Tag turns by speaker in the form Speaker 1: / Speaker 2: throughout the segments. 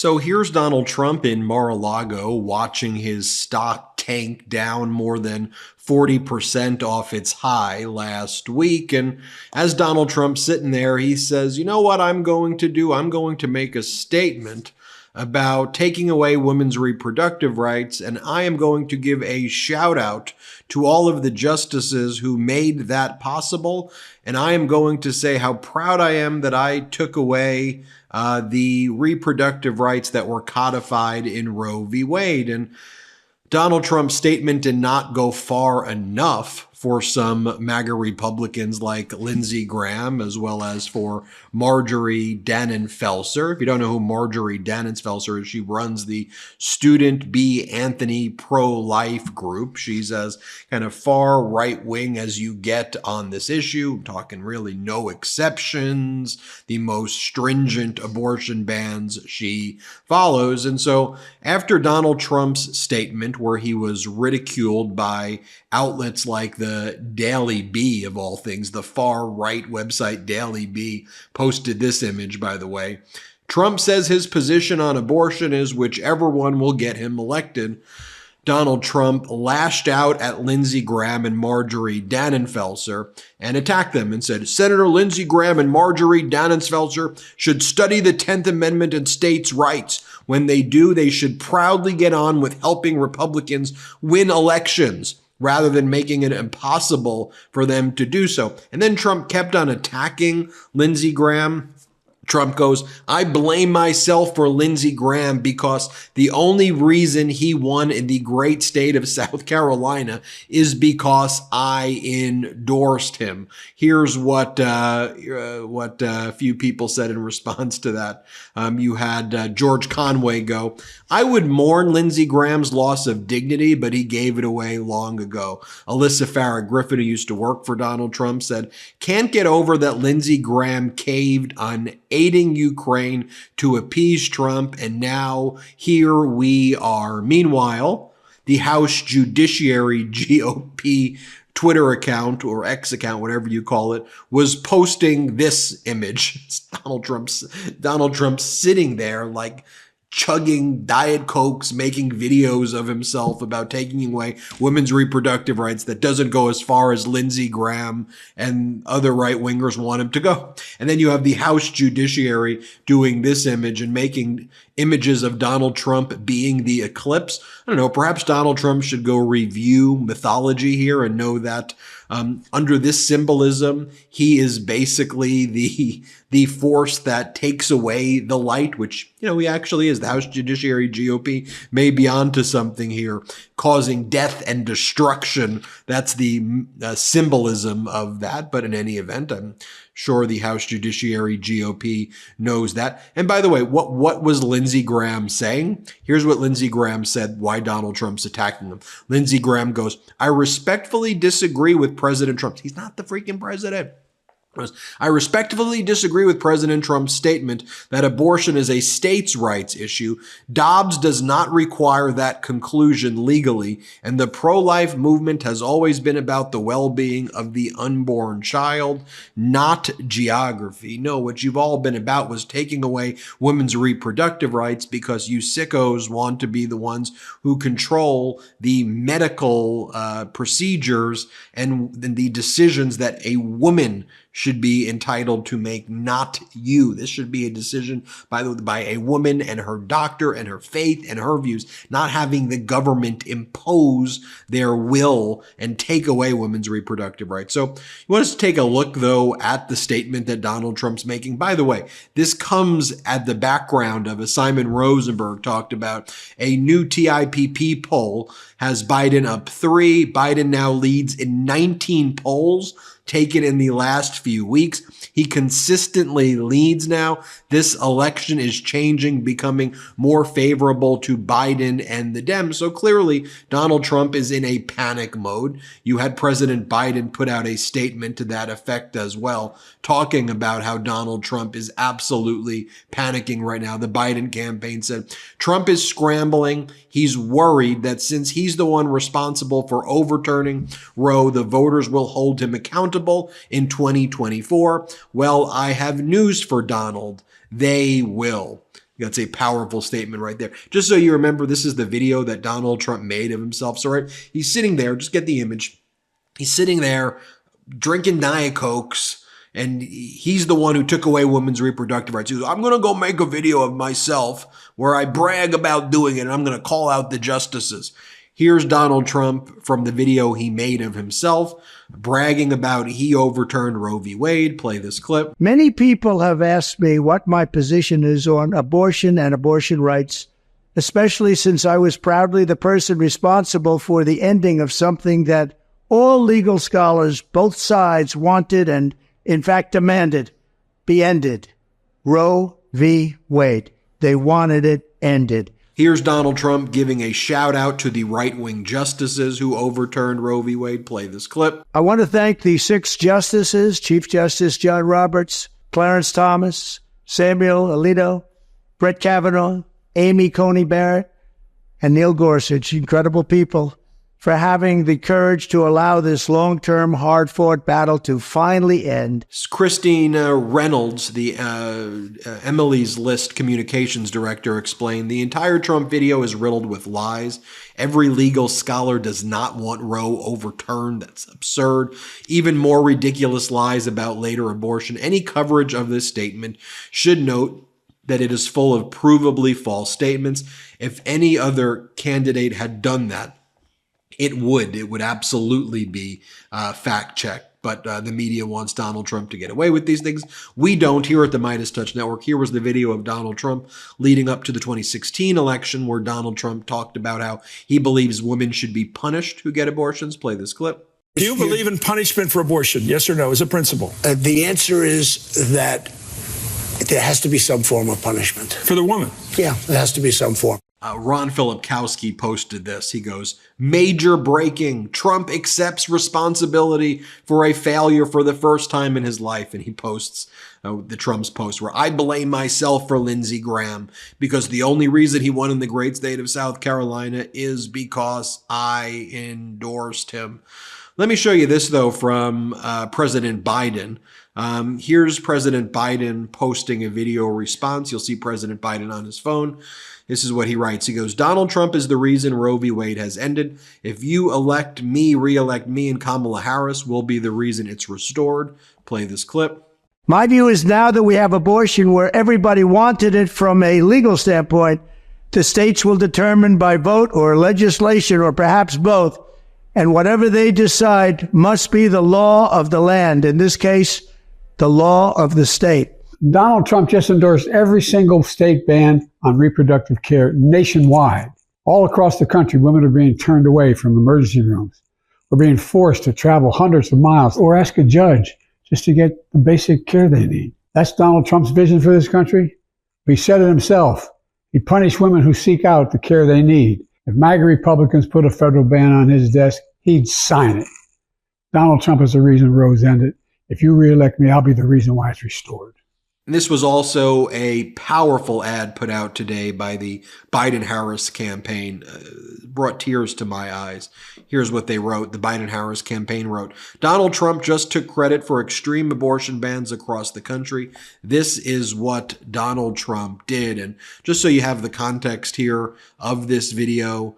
Speaker 1: So here's Donald Trump in Mar-a-Lago watching his stock tank down more than 40% off its high last week. And as Donald Trump's sitting there, he says, you know what I'm going to do? I'm going to make a statement about taking away women's reproductive rights, and I am going to give a shout out to all of the justices who made that possible, and I am going to say how proud I am that I took away the reproductive rights that were codified in Roe v. Wade. And Donald Trump's statement did not go far enough for some MAGA Republicans like Lindsey Graham, as well as for Marjorie Dannenfelser. If you don't know who Marjorie Dannenfelser is, she runs the Student B. Anthony pro-life group. She's as kind of far right-wing as you get on this issue. I'm talking really no exceptions, the most stringent abortion bans she follows. And so after Donald Trump's statement, where he was ridiculed by outlets like the Daily Bee, of all things, the far-right website Daily Bee posted this image, by the way. Trump says his position on abortion is whichever one will get him elected. Donald Trump lashed out at Lindsey Graham and Marjorie Dannenfelser and attacked them and said, Senator Lindsey Graham and Marjorie Dannenfelser should study the 10th Amendment and states' rights. When they do, they should proudly get on with helping Republicans win elections, rather than making it impossible for them to do so. And then Trump kept on attacking Lindsey Graham. Trump goes, I blame myself for Lindsey Graham because the only reason he won in the great state of South Carolina is because I endorsed him. Here's what a few people said in response to that. You had George Conway go, I would mourn Lindsey Graham's loss of dignity, but he gave it away long ago. Alyssa Farrah Griffin, who used to work for Donald Trump, said, can't get over that Lindsey Graham caved on aiding Ukraine to appease Trump, and now here we are. Meanwhile, the House Judiciary GOP Twitter account or X account, whatever you call it, was posting this image. It's Donald Trump sitting there like chugging Diet Cokes, making videos of himself about taking away women's reproductive rights that doesn't go as far as Lindsey Graham and other right-wingers want him to go. And then you have the House Judiciary doing this image and making images of Donald Trump being the eclipse. I don't know, perhaps Donald Trump should go review mythology here and know that under this symbolism, he is basically the force that takes away the light, which, you know, he actually is. The House Judiciary GOP may be onto something here, causing death and destruction. That's the symbolism of that. But in any event, I'm sure the House Judiciary GOP knows that. And by the way, what was Lindsey Graham saying? Here's what Lindsey Graham said, why Donald Trump's attacking him. Lindsey Graham goes, I respectfully disagree with President Trump. He's not the freaking president. I respectfully disagree with President Trump's statement that abortion is a states' rights issue. Dobbs does not require that conclusion legally, and the pro-life movement has always been about the well-being of the unborn child, not geography. No, what you've all been about was taking away women's reproductive rights because you sickos want to be the ones who control the medical procedures and the decisions that a woman should be entitled to make, not you. This should be a decision by a woman and her doctor and her faith and her views, not having the government impose their will and take away women's reproductive rights. So you want us to take a look, though, at the statement that Donald Trump's making. By the way, this comes at the background of, as Simon Rosenberg talked about, a new TIPP poll has Biden up 3. Biden now leads in 19 polls taken in the last few weeks. He consistently leads now. This election is changing, becoming more favorable to Biden and the Dems. So clearly, Donald Trump is in a panic mode. You had President Biden put out a statement to that effect as well, talking about how Donald Trump is absolutely panicking right now. The Biden campaign said, Trump is scrambling. He's worried that since he's the one responsible for overturning Roe, the voters will hold him accountable in 2024. Well, I have news for Donald. They will. That's a powerful statement right there. Just so you remember, this is the video that Donald Trump made of himself. So right, he's sitting there, just get the image. He's sitting there drinking Diet Cokes, and he's the one who took away women's reproductive rights. He goes, I'm going to go make a video of myself where I brag about doing it, and I'm going to call out the justices. Here's Donald Trump from the video he made of himself, bragging about he overturned Roe v. Wade. Play this clip.
Speaker 2: Many people have asked me what my position is on abortion and abortion rights, especially since I was proudly the person responsible for the ending of something that all legal scholars, both sides, wanted and, in fact, demanded be ended. Roe v. Wade. They wanted it ended.
Speaker 1: Here's Donald Trump giving a shout out to the right-wing justices who overturned Roe v. Wade. Play this clip.
Speaker 2: I want to thank the 6 justices, Chief Justice John Roberts, Clarence Thomas, Samuel Alito, Brett Kavanaugh, Amy Coney Barrett, and Neil Gorsuch, incredible people, for having the courage to allow this long-term, hard-fought battle to finally end.
Speaker 1: Christine Reynolds, the Emily's List communications director, explained, the entire Trump video is riddled with lies. Every legal scholar does not want Roe overturned. That's absurd. Even more ridiculous lies about later abortion. Any coverage of this statement should note that it is full of provably false statements. If any other candidate had done that, it would absolutely be fact-checked. But the media wants Donald Trump to get away with these things. We don't here at the MeidasTouch Network. Here was the video of Donald Trump leading up to the 2016 election where Donald Trump talked about how he believes women should be punished who get abortions. Play this clip.
Speaker 3: Do you believe in punishment for abortion? Yes or no, as a principle?
Speaker 4: The answer is that there has to be some form of punishment.
Speaker 3: For the woman?
Speaker 4: Yeah, there has to be some form.
Speaker 1: Ron Filipkowski posted this. He goes, major breaking. Trump accepts responsibility for a failure for the first time in his life. And he posts the Trump's post where I blame myself for Lindsey Graham because the only reason he won in the great state of South Carolina is because I endorsed him. Let me show you this, though, from President Biden. Here's President Biden posting a video response. You'll see President Biden on his phone. This is what he writes. He goes, Donald Trump is the reason Roe v. Wade has ended. If you elect me, re-elect me, and Kamala Harris will be the reason it's restored. Play this clip.
Speaker 2: My view is now that we have abortion where everybody wanted it from a legal standpoint, the states will determine by vote or legislation or perhaps both. And whatever they decide must be the law of the land. In this case, the law of the state.
Speaker 5: Donald Trump just endorsed every single state ban on reproductive care nationwide. All across the country, women are being turned away from emergency rooms or being forced to travel hundreds of miles or ask a judge just to get the basic care they need. That's Donald Trump's vision for this country. He said it himself. He'd punish women who seek out the care they need. If MAGA Republicans put a federal ban on his desk, he'd sign it. Donald Trump is the reason Roe's ended. If you reelect me, I'll be the reason why it's restored.
Speaker 1: And this was also a powerful ad put out today by the Biden-Harris campaign. Brought tears to my eyes. Here's what they wrote. The Biden-Harris campaign wrote, Donald Trump just took credit for extreme abortion bans across the country. This is what Donald Trump did. And just so you have the context here of this video,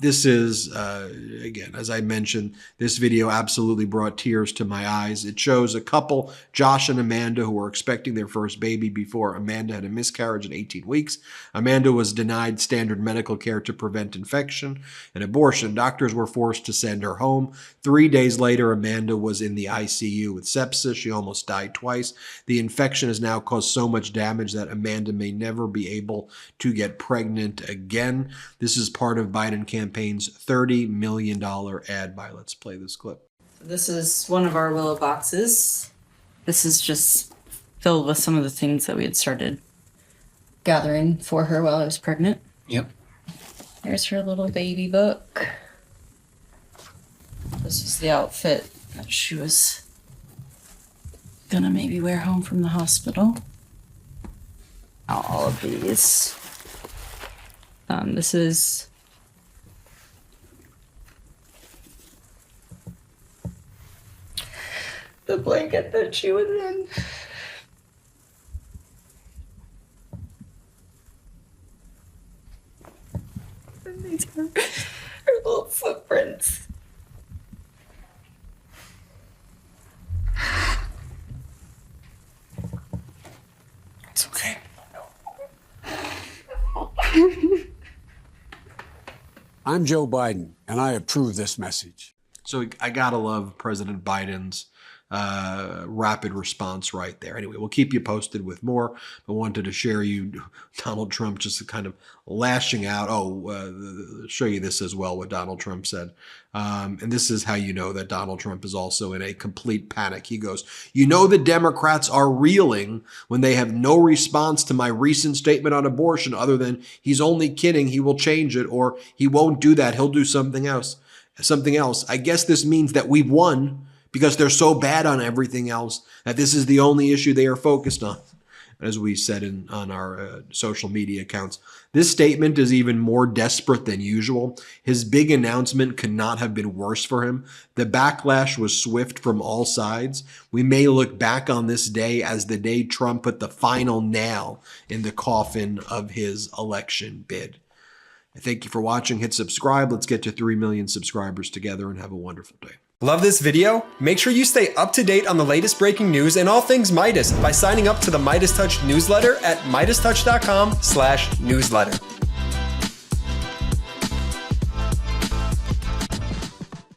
Speaker 1: this is, again, as I mentioned, this video absolutely brought tears to my eyes. It shows a couple, Josh and Amanda, who were expecting their first baby before Amanda had a miscarriage in 18 weeks. Amanda was denied standard medical care to prevent infection and abortion. Doctors were forced to send her home. 3 days later, Amanda was in the ICU with sepsis. She almost died twice. The infection has now caused so much damage that Amanda may never be able to get pregnant again. This is part of Biden campaign's $30 million ad buy. Let's play this clip.
Speaker 6: This is one of our willow boxes. This is just filled with some of the things that we had started gathering for her while I was pregnant.
Speaker 4: Yep.
Speaker 6: There's her little baby book. This is the outfit that she was gonna maybe wear home from the hospital. All of these. This is the blanket that she was in. These are her little footprints.
Speaker 4: It's okay. I'm Joe Biden, and I approve this message.
Speaker 1: So I gotta love President Biden's rapid response right there. Anyway, we'll keep you posted with more. I wanted to share you Donald Trump just kind of lashing out. Show you this as well, what Donald Trump said. And this is how you know that Donald Trump is also in a complete panic. He goes, "You know the Democrats are reeling when they have no response to my recent statement on abortion other than he's only kidding, he will change it, or he won't do that, he'll do something else. I guess this means that we've won because they're so bad on everything else that this is the only issue they are focused on." As we said on our social media accounts, this statement is even more desperate than usual. His big announcement could not have been worse for him. The backlash was swift from all sides. We may look back on this day as the day Trump put the final nail in the coffin of his election bid. Thank you for watching. Hit subscribe. Let's get to 3 million subscribers together and have a wonderful day.
Speaker 7: Love this video? Make sure you stay up to date on the latest breaking news and all things Midas by signing up to the MeidasTouch newsletter at MeidasTouch.com/newsletter.